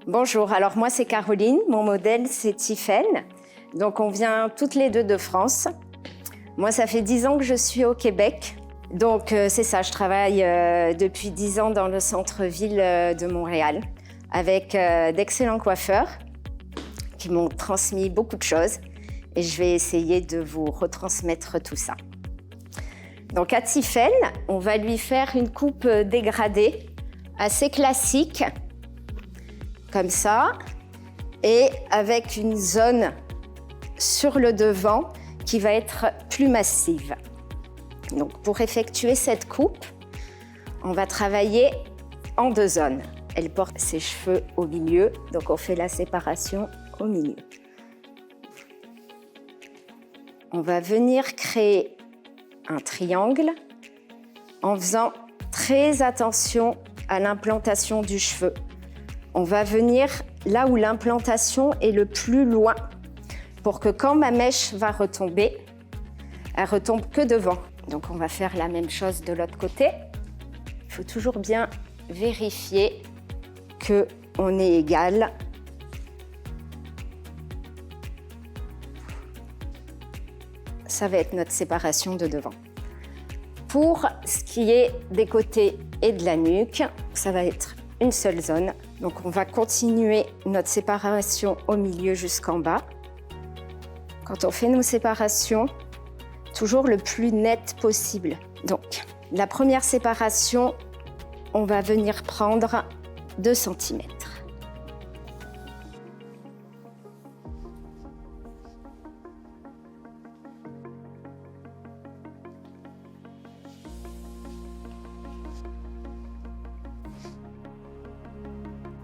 Bonjour, alors moi c'est Caroline, mon modèle c'est Tiffaine. Donc on vient toutes les deux de France. Moi ça fait 10 ans que je suis au Québec. Donc c'est ça, je travaille depuis 10 ans dans le centre-ville de Montréal avec d'excellents coiffeurs qui m'ont transmis beaucoup de choses et je vais essayer de vous retransmettre tout ça. Donc à Tiffaine, on va lui faire une coupe dégradée assez classique, comme ça, et avec une zone sur le devant qui va être plus massive. Donc pour effectuer cette coupe, on va travailler en 2 zones. Elle porte ses cheveux au milieu, donc on fait la séparation au milieu. On va venir créer un triangle en faisant très attention à l'implantation du cheveu. On va venir là où l'implantation est le plus loin pour que quand ma mèche va retomber, elle retombe que devant. Donc on va faire la même chose de l'autre côté. Il faut toujours bien vérifier qu'on est égal. Ça va être notre séparation de devant. Pour ce qui est des côtés et de la nuque, ça va être une seule zone. Donc on va continuer notre séparation au milieu jusqu'en bas. Quand on fait nos séparations, toujours le plus net possible. Donc la première séparation, on va venir prendre 2 cm.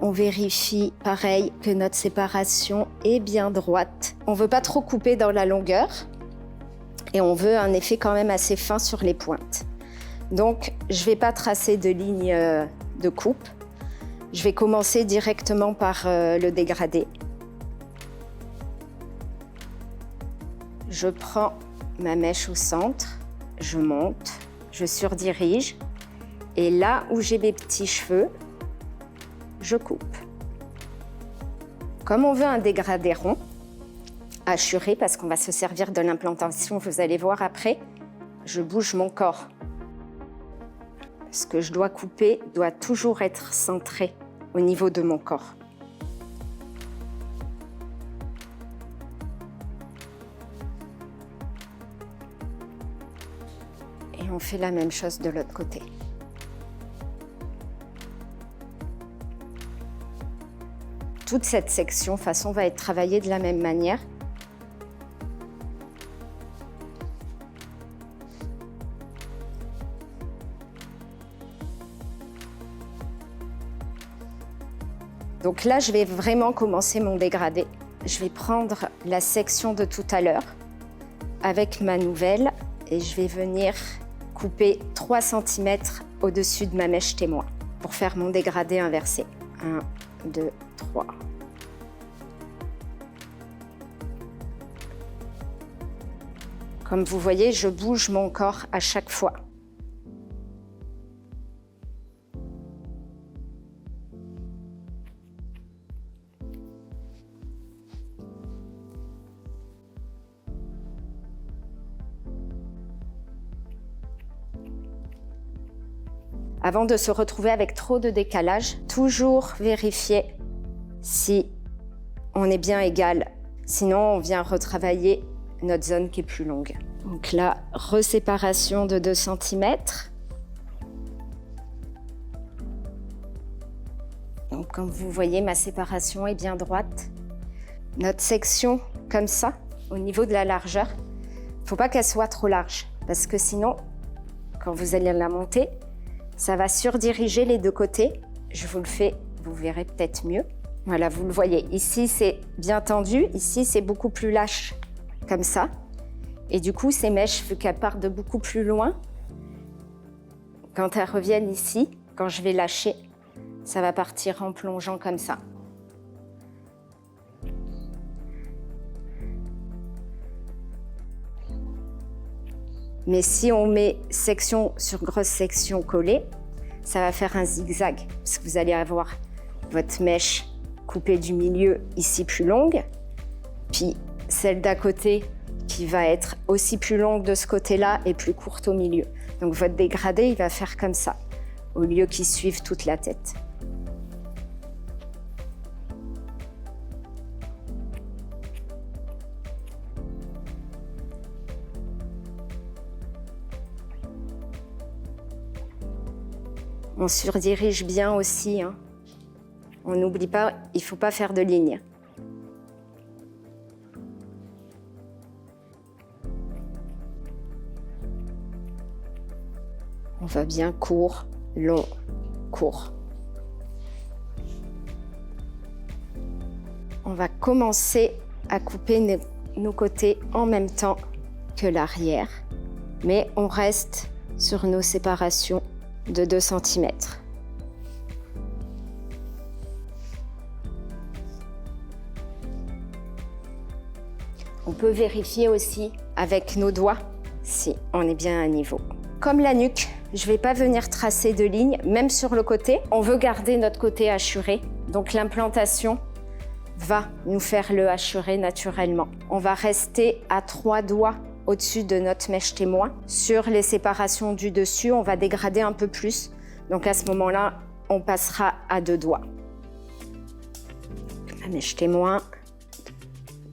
On vérifie, pareil, que notre séparation est bien droite. On ne veut pas trop couper dans la longueur et on veut un effet quand même assez fin sur les pointes. Donc, je ne vais pas tracer de ligne de coupe. Je vais commencer directement par le dégradé. Je prends ma mèche au centre, je monte, je surdirige et là où j'ai mes petits cheveux, je coupe. Comme on veut un dégradé rond, assuré, parce qu'on va se servir de l'implantation, vous allez voir après, je bouge mon corps. Ce que je dois couper doit toujours être centré au niveau de mon corps. Et on fait la même chose de l'autre côté. Toute cette section, de toute façon, va être travaillée de la même manière. Donc là, je vais vraiment commencer mon dégradé. Je vais prendre la section de tout à l'heure avec ma nouvelle et je vais venir couper 3 cm au-dessus de ma mèche témoin pour faire mon dégradé inversé. 1, 2, 3. Comme vous voyez, je bouge mon corps à chaque fois. Avant de se retrouver avec trop de décalage, toujours vérifier si on est bien égal. Sinon, on vient retravailler notre zone qui est plus longue. Donc là, reséparation de 2 cm. Donc comme vous voyez, ma séparation est bien droite. Notre section, comme ça, au niveau de la largeur, il ne faut pas qu'elle soit trop large, parce que sinon, quand vous allez la monter, ça va surdiriger les 2 côtés. Je vous le fais, vous verrez peut-être mieux. Voilà, vous le voyez. Ici, c'est bien tendu. Ici, c'est beaucoup plus lâche, comme ça. Et du coup, ces mèches, vu qu'elles partent de beaucoup plus loin, quand elles reviennent ici, quand je vais lâcher, ça va partir en plongeant comme ça. Mais si on met section sur grosse section collée, ça va faire un zigzag, parce que vous allez avoir votre mèche coupée du milieu ici plus longue, puis celle d'à côté qui va être aussi plus longue de ce côté-là et plus courte au milieu. Donc votre dégradé, il va faire comme ça, au lieu qu'il suive toute la tête. On surdirige bien aussi, hein. On n'oublie pas, il ne faut pas faire de ligne. On va bien court, long, court. On va commencer à couper nos côtés en même temps que l'arrière, mais on reste sur nos séparations de 2 cm. On peut vérifier aussi avec nos doigts si on est bien à niveau. Comme la nuque, je ne vais pas venir tracer de ligne, même sur le côté. On veut garder notre côté hachuré, donc l'implantation va nous faire le hachuré naturellement. On va rester à 3 doigts au-dessus de notre mèche témoin. Sur les séparations du dessus, on va dégrader un peu plus. Donc à ce moment-là, on passera à 2 doigts. La mèche témoin,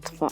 3.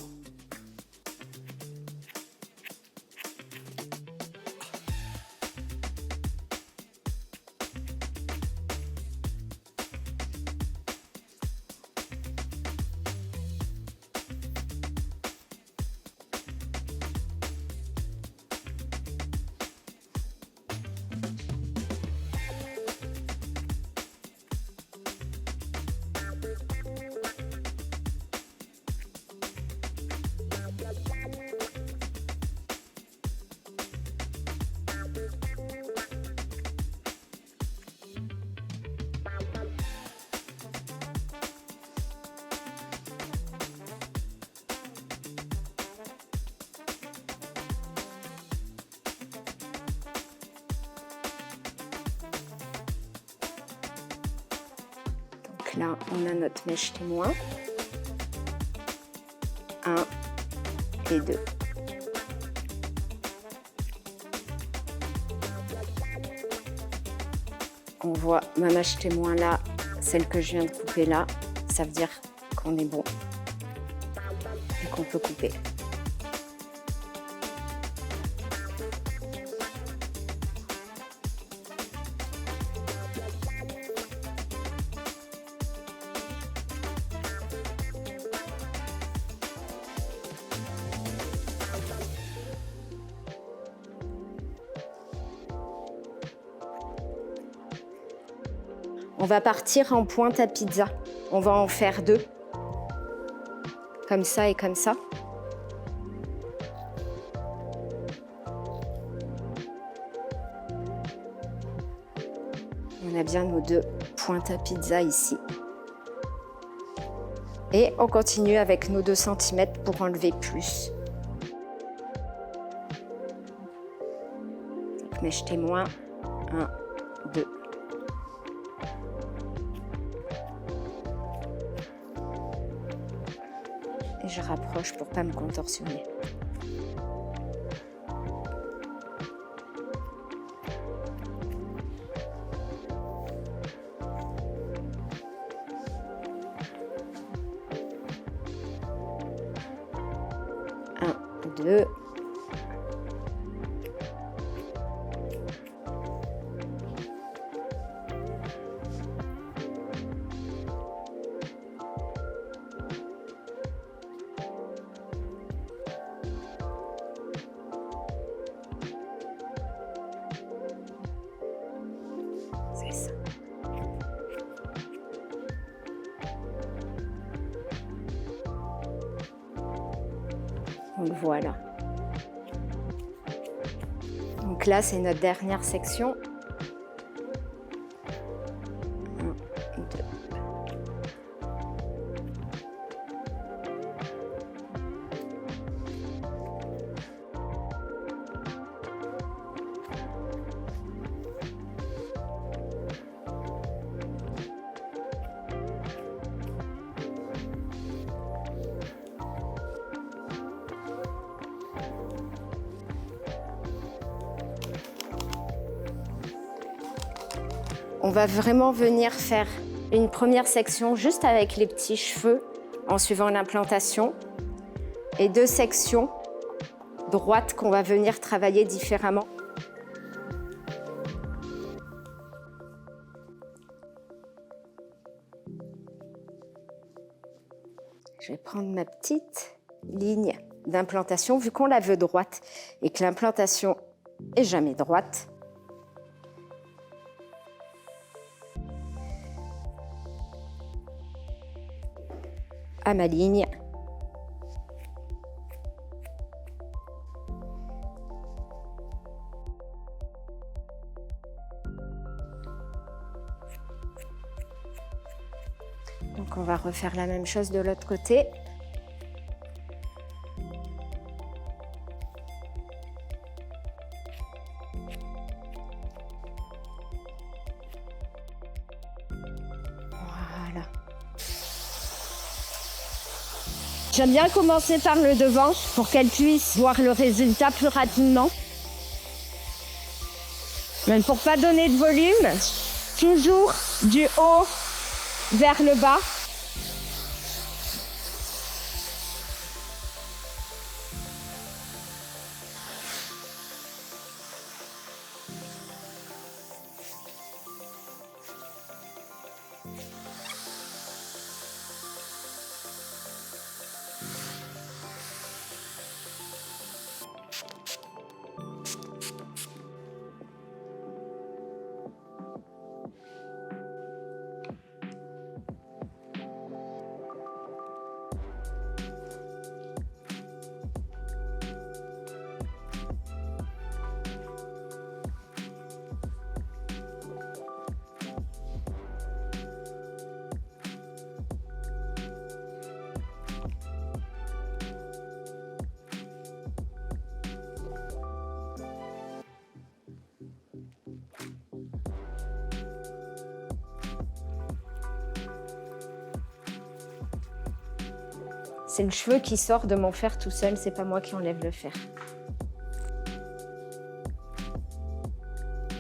Là, on a notre mèche témoin. 1 et 2. On voit ma mèche témoin là, celle que je viens de couper là. Ça veut dire qu'on est bon et qu'on peut couper. On va partir en pointe à pizza. On va en faire 2. Comme ça et comme ça. On a bien nos 2 pointes à pizza ici. Et on continue avec nos 2 cm pour enlever plus. Donc, mèche témoin, 1, 2. Et je rapproche pour ne pas me contorsionner. Un, 2. C'est ça. On le voit là. Donc là, c'est notre dernière section. 1, 2. On va vraiment venir faire une première section juste avec les petits cheveux en suivant l'implantation et 2 sections droites qu'on va venir travailler différemment. Je vais prendre ma petite ligne d'implantation, vu qu'on la veut droite et que l'implantation est jamais droite. À ma ligne. Donc on va refaire la même chose de l'autre côté. Voilà. J'aime bien commencer par le devant pour qu'elle puisse voir le résultat plus rapidement. Mais pour pas donner de volume, toujours du haut vers le bas. C'est le cheveu qui sort de mon fer tout seul, c'est pas moi qui enlève le fer.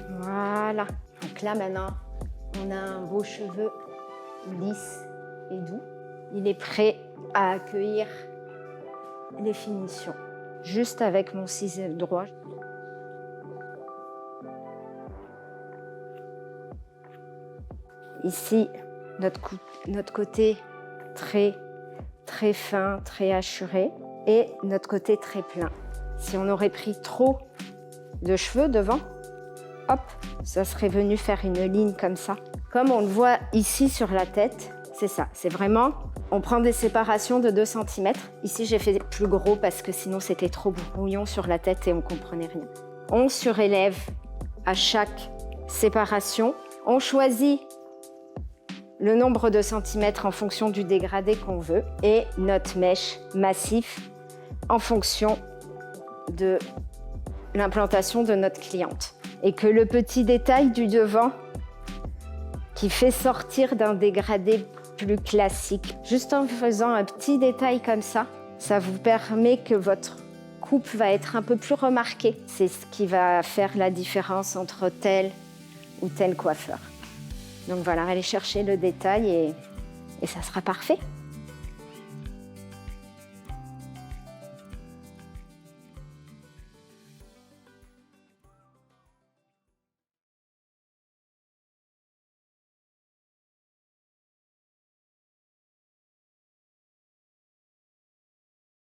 Voilà. Donc là maintenant, on a un beau cheveu lisse et doux. Il est prêt à accueillir les finitions. Juste avec mon ciseau droit. Ici, notre côté très fin, très hachuré, et notre côté très plein. Si on aurait pris trop de cheveux devant, hop, ça serait venu faire une ligne comme ça. Comme on le voit ici sur la tête, c'est ça, c'est vraiment, on prend des séparations de 2 cm. Ici, j'ai fait plus gros parce que sinon c'était trop brouillon sur la tête et on comprenait rien. On surélève à chaque séparation. On choisit le nombre de centimètres en fonction du dégradé qu'on veut et notre mèche massif en fonction de l'implantation de notre cliente. Et que le petit détail du devant qui fait sortir d'un dégradé plus classique, juste en faisant un petit détail comme ça, ça vous permet que votre coupe va être un peu plus remarquée. C'est ce qui va faire la différence entre tel ou tel coiffeur. Donc voilà, allez chercher le détail et ça sera parfait.